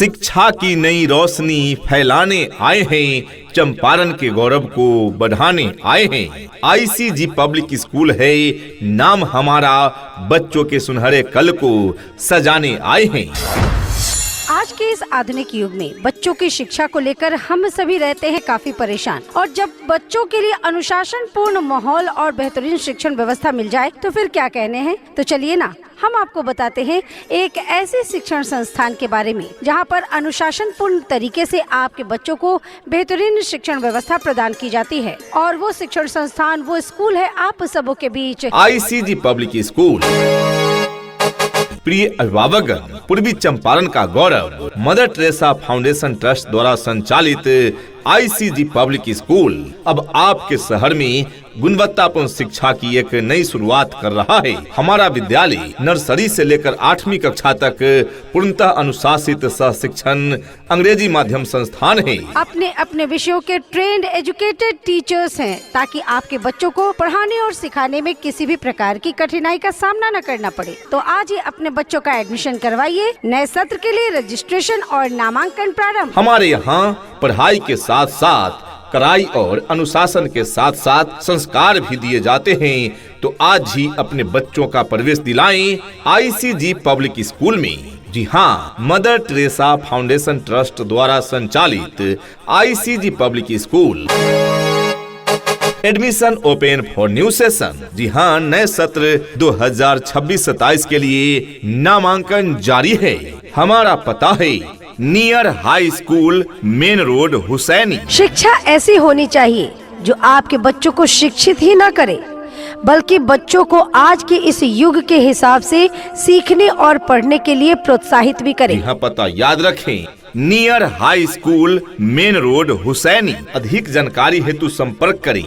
शिक्षा की नई रोशनी फैलाने आए हैं, चंपारण के गौरव को बढ़ाने आए हैं। आईसीजी पब्लिक स्कूल है नाम हमारा, बच्चों के सुनहरे कल को सजाने आए हैं। आज के इस आधुनिक युग में बच्चों की शिक्षा को लेकर हम सभी रहते हैं काफी परेशान, और जब बच्चों के लिए अनुशासन पूर्ण माहौल और बेहतरीन शिक्षण व्यवस्था मिल जाए तो फिर क्या कहने हैं। तो चलिए ना, हम आपको बताते हैं एक ऐसे शिक्षण संस्थान के बारे में जहां पर अनुशासन पूर्ण तरीके से आपके बच्चों को बेहतरीन शिक्षण व्यवस्था प्रदान की जाती है। और वो शिक्षण संस्थान, वो स्कूल है आप सबों के बीच आईसीजी पब्लिक स्कूल। प्रिय अभिभावकगण, पूर्वी चंपारण का गौरव मदर टेरेसा फाउंडेशन ट्रस्ट द्वारा संचालित आईसीजी पब्लिक स्कूल अब आपके शहर में गुणवत्तापूर्ण शिक्षा की एक नई शुरुआत कर रहा है। हमारा विद्यालय नर्सरी से लेकर 8वीं कक्षा तक पूर्णतः अनुशासित सह शिक्षण अंग्रेजी माध्यम संस्थान है। अपने अपने विषयों के ट्रेंड एजुकेटेड टीचर्स हैं, ताकि आपके बच्चों को पढ़ाने और सिखाने में किसी भी प्रकार की कठिनाई का सामना न करना पड़े। तो आज ही अपने बच्चों का एडमिशन करवाइए। नए सत्र के लिए रजिस्ट्रेशन और नामांकन प्रारंभ। हमारे यहाँ पढ़ाई के साथ साथ कड़ाई और अनुशासन के साथ साथ संस्कार भी दिए जाते हैं। तो आज ही अपने बच्चों का प्रवेश दिलाएं आईसीजी पब्लिक स्कूल में। जी हाँ, मदर टेरेसा फाउंडेशन ट्रस्ट द्वारा संचालित ICG public school. Admission open for new session. जी हाँ, नए सत्र 2026-27 के लिए नामांकन जारी है। हमारा पता है near high school, main road, Husaini. शिक्षा ऐसी होनी चाहिए जो आपके बच्चों को शिक्षित ही न करे, बल्कि बच्चों को आज के इस युग के हिसाब से सीखने और पढ़ने के लिए प्रोत्साहित भी करे। यहाँ पता याद रखें, near high school, main road, Husaini. अधिक जानकारी हेतु संपर्क करें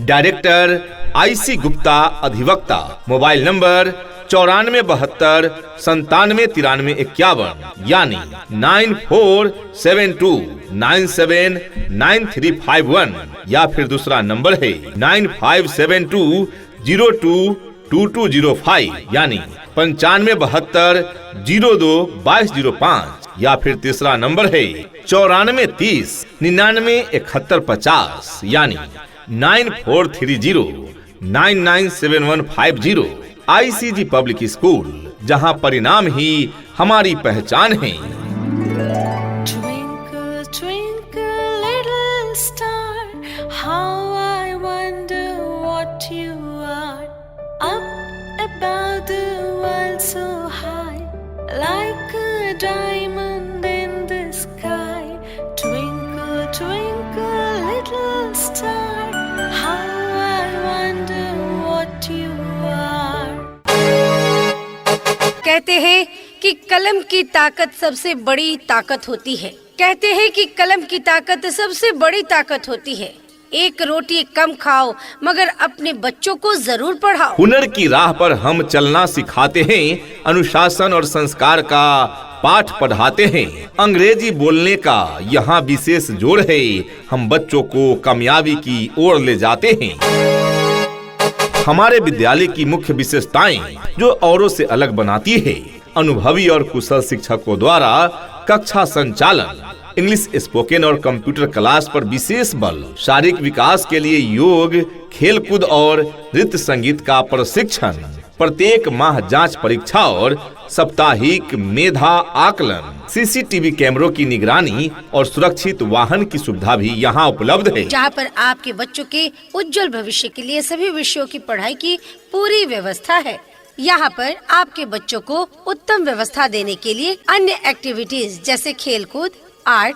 डायरेक्टर आईसी गुप्ता, अधिवक्ता। मोबाइल नंबर 9472 9793 51, यानी 9472979351, या फिर दूसरा नंबर है 9572022205, यानी 9572 022205, या फिर तीसरा नंबर है 9430 99 7150, यानी 9430 997150। आईसीजी पब्लिक स्कूल, जहां परिणाम ही हमारी पहचान है। Twinkle, twinkle, little star, how I wonder what you are. Up above the world so high, like a diamond in the sky. Twinkle, twinkle, little star, how I wonder what you are. कहते हैं कि कलम की ताकत सबसे बड़ी ताकत होती है। कहते हैं कि कलम की ताकत सबसे बड़ी ताकत होती है। एक रोटी कम खाओ, मगर अपने बच्चों को जरूर पढ़ाओ। हुनर की राह पर हम चलना सिखाते हैं, अनुशासन और संस्कार का पाठ पढ़ाते हैं। अंग्रेजी बोलने का यहाँ विशेष जोर है। हम बच्चों को कामयाबी की ओर ले जाते हैं। हमारे विद्यालय की मुख्य विशेषताएं जो औरों से अलग बनाती है, अनुभवी और कुशल शिक्षकों द्वारा कक्षा संचालन, इंग्लिश स्पोकन और कंप्यूटर क्लास पर विशेष बल, शारीरिक विकास के लिए योग, खेलकूद और नृत्य संगीत का प्रशिक्षण, प्रत्येक माह जांच परीक्षा और साप्ताहिक मेधा आकलन, सीसीटीवी कैमरों की निगरानी और सुरक्षित वाहन की सुविधा भी यहाँ उपलब्ध है। जहाँ पर आपके बच्चों के उज्जवल भविष्य के लिए सभी विषयों की पढ़ाई की पूरी व्यवस्था है। यहाँ पर आपके बच्चों को उत्तम व्यवस्था देने के लिए अन्य एक्टिविटीज जैसे खेलकूद, आर्ट,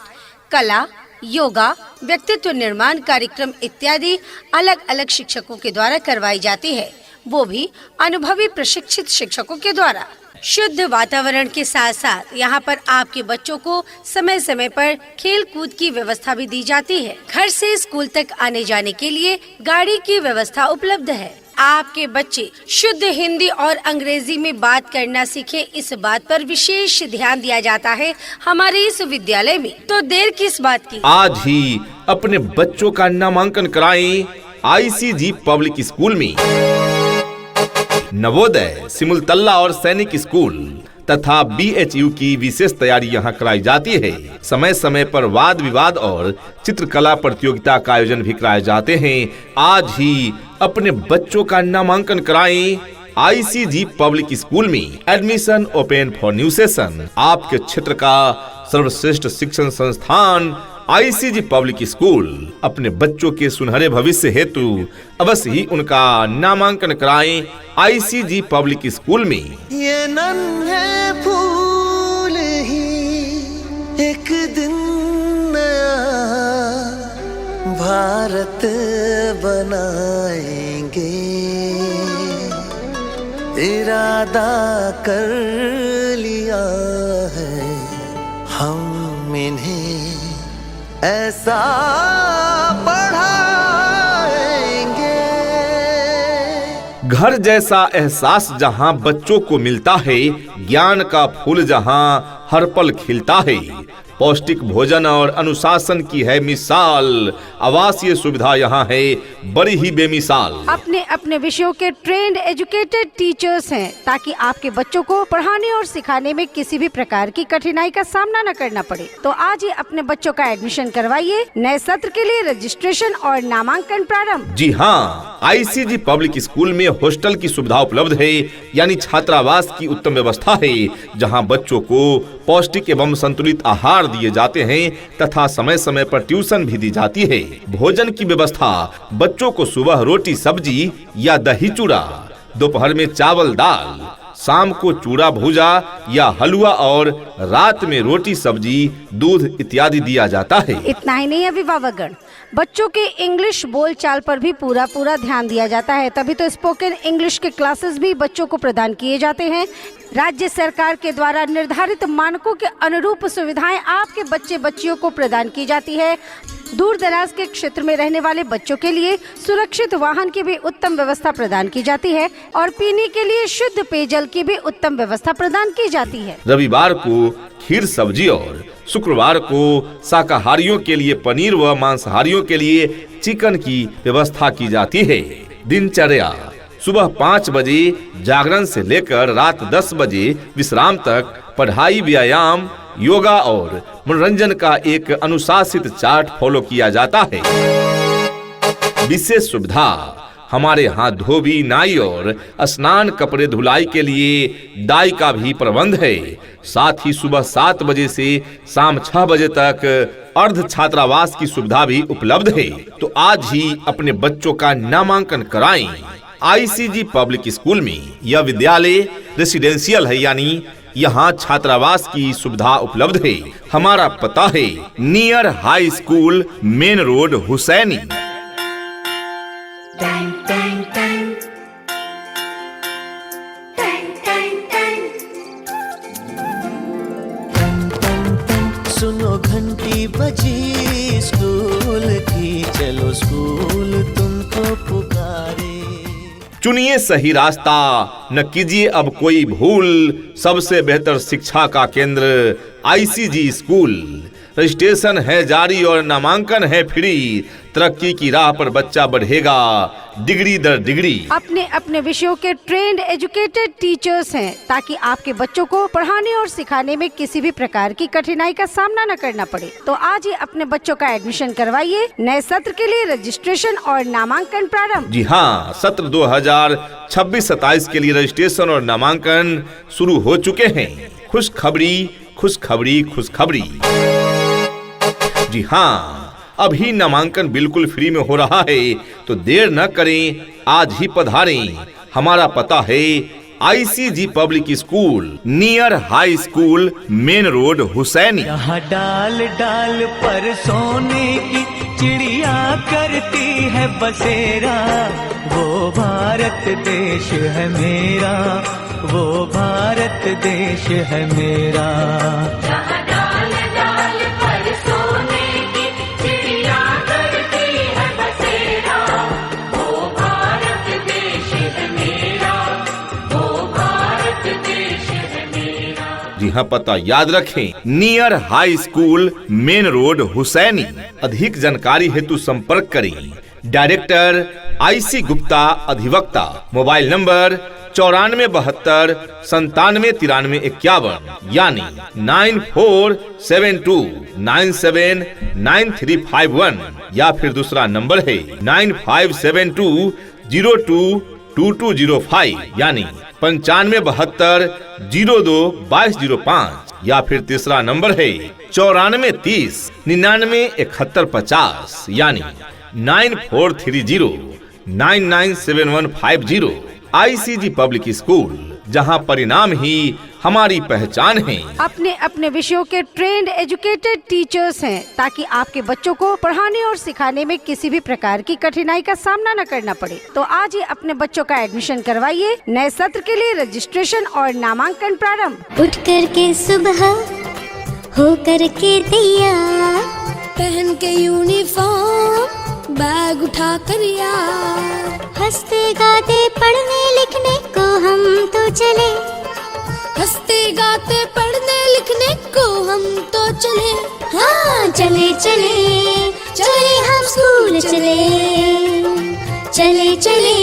कला, योगा, व्यक्तित्व निर्माण कार्यक्रम इत्यादि अलग अलग शिक्षकों के द्वारा करवाई जाती है, वो भी अनुभवी प्रशिक्षित शिक्षकों के द्वारा। शुद्ध वातावरण के साथ साथ यहाँ पर आपके बच्चों को समय समय पर खेल कूद की व्यवस्था भी दी जाती है। घर से स्कूल तक आने जाने के लिए गाड़ी की व्यवस्था उपलब्ध है। आपके बच्चे शुद्ध हिंदी और अंग्रेजी में बात करना सीखे, इस बात पर विशेष ध्यान दिया जाता है हमारे इस विद्यालय में। तो देर किस बात की, आज ही अपने बच्चों का नामांकन कराएं आईसीजी पब्लिक स्कूल में। नवोदय, सिमुलतला और सैनिक स्कूल तथा BHU की विशेष तैयारी यहाँ कराई जाती है। समय समय पर वाद विवाद और चित्रकला प्रतियोगिता का आयोजन भी कराए जाते हैं। आज ही अपने बच्चों का नामांकन कराएं। ICG पब्लिक स्कूल में admission open for new session. आपके क्षेत्र का सर्वश्रेष्ठ शिक्षण संस्थान ICG पब्लिक स्कूल अपने बच्चों के सुनहरे भविष्य हेतु अवश्य ही उनका नामांकन कराएं ICG पब्लिक स्कूल में। ये नन्हे फूल ही एक दिन नया भारत बनाएंगे, इरादा कर लिया है हम इन्हें ऐसा पढ़ाएंगे। घर जैसा एहसास जहाँ बच्चों को मिलता है, ज्ञान का फूल जहाँ हर पल खिलता है। पौष्टिक भोजन और अनुशासन की है मिसाल, आवासीय सुविधा यहाँ है बड़ी ही बेमिसाल। अपने अपने विषयों के ट्रेंड एजुकेटेड टीचर्स हैं, ताकि आपके बच्चों को पढ़ाने और सिखाने में किसी भी प्रकार की कठिनाई का सामना न करना पड़े। तो आज ही अपने बच्चों का एडमिशन करवाइए। नए सत्र के लिए रजिस्ट्रेशन और नामांकन प्रारंभ। जी हाँ, ICG पब्लिक स्कूल में हॉस्टल की सुविधा उपलब्ध है, यानी छात्रावास की उत्तम व्यवस्था है, जहाँ बच्चों को पौष्टिक एवं संतुलित आहार दिए जाते हैं तथा समय समय पर ट्यूशन भी दी जाती है। भोजन की व्यवस्था बच्चों को सुबह रोटी सब्जी या दही चूड़ा, दोपहर में चावल दाल, शाम को चूड़ा भूजा या हलवा और रात में रोटी सब्जी दूध इत्यादि दिया जाता है। इतना ही नहीं अभिभावकगण, बच्चों के इंग्लिश बोलचाल पर भी पूरा ध्यान दिया जाता है। तभी तो स्पोकन इंग्लिश के क्लासेस भी बच्चों को प्रदान किए जाते हैं। राज्य सरकार के द्वारा निर्धारित मानकों के अनुरूप सुविधाएं आपके बच्चे बच्चियों को प्रदान की जाती है। दूर दराज के क्षेत्र में रहने वाले बच्चों के लिए सुरक्षित वाहन की भी उत्तम व्यवस्था प्रदान की जाती है और पीने के लिए शुद्ध पेयजल की भी उत्तम व्यवस्था प्रदान की जाती है। रविवार को खीर सब्जी और शुक्रवार को शाकाहारियों के लिए पनीर व मांसाहारियों के लिए चिकन की व्यवस्था की जाती है। दिनचर्या सुबह 5 बजे जागरण से लेकर रात 10 बजे विश्राम तक पढ़ाई, व्यायाम, योगा और मनोरंजन का एक अनुशासित चार्ट फॉलो किया जाता है। विशेष सुविधा हमारे यहाँ धोबी, नाई और स्नान कपड़े धुलाई के लिए डाई का भी प्रबंध है। साथ ही सुबह 7 बजे से शाम 6 बजे तक अर्ध छात्रावास की सुविधा भी उपलब्ध है। तो आज ही अपने बच्चों का नामांकन कराएं ICG पब्लिक स्कूल में। यह विद्यालय रेसिडेंशियल है, यानी यहाँ छात्रावास की सुविधा उपलब्ध है। हमारा पता है near high school, main road, Husaini. सुनो घंटी बजी स्कूल की, चलो स्कूल तुमको पुकारे। चुनिए सही रास्ता, न कीजिए अब कोई भूल, सबसे बेहतर शिक्षा का केंद्र ICG स्कूल। रजिस्ट्रेशन है जारी और नामांकन है फ्री। तरक्की की राह पर बच्चा बढ़ेगा डिग्री दर डिग्री। अपने अपने विषयों के ट्रेंड एजुकेटेड टीचर्स हैं, ताकि आपके बच्चों को पढ़ाने और सिखाने में किसी भी प्रकार की कठिनाई का सामना न करना पड़े। तो आज ही अपने बच्चों का एडमिशन करवाइए। नए सत्र के लिए रजिस्ट्रेशन और नामांकन प्रारंभ। जी हाँ, सत्र 2026-27 के लिए रजिस्ट्रेशन और नामांकन शुरू हो चुके हैं। खुशखबरी, खुशखबरी, खुशखबरी। जी हाँ, अभी नामांकन बिल्कुल फ्री में हो रहा है, तो देर न करें, आज ही पधारें। हमारा पता है ICG public school, near high school, main road, Husaini. यहाँ डाल डाल पर सोने की चिड़िया करती है बसेरा। वो भारत देश है मेरा, वो भारत देश है मेरा। जी हाँ, पता याद रखें, near high school, main road, Husaini. अधिक जानकारी हेतु संपर्क करें डायरेक्टर IC गुप्ता, अधिवक्ता। मोबाइल नंबर 9472 9793 51 यानी 9472979351 या फिर दूसरा नंबर है 9572022205 यानी 9572 02 2205 या फिर तीसरा नंबर है 9430 99 71 50 यानी 9430 997150 ICG पब्लिक स्कूल, जहां परिणाम ही हमारी पहचान है। अपने अपने विषयों के ट्रेंड एजुकेटेड टीचर्स हैं, ताकि आपके बच्चों को पढ़ाने और सिखाने में किसी भी प्रकार की कठिनाई का सामना न करना पड़े। तो आज ही अपने बच्चों का एडमिशन करवाइए। नए सत्र के लिए रजिस्ट्रेशन और नामांकन प्रारंभ। उठ कर के सुबह हो कर के तैयार, पहन के यूनिफॉर्म बैग उठा कर यार, हंसते गाते पढ़ने लिखने को हम तो चले, हंसते गाते पढ़ने लिखने को हम तो चले। हाँ चले चले चले हम स्कूल चले, चले चले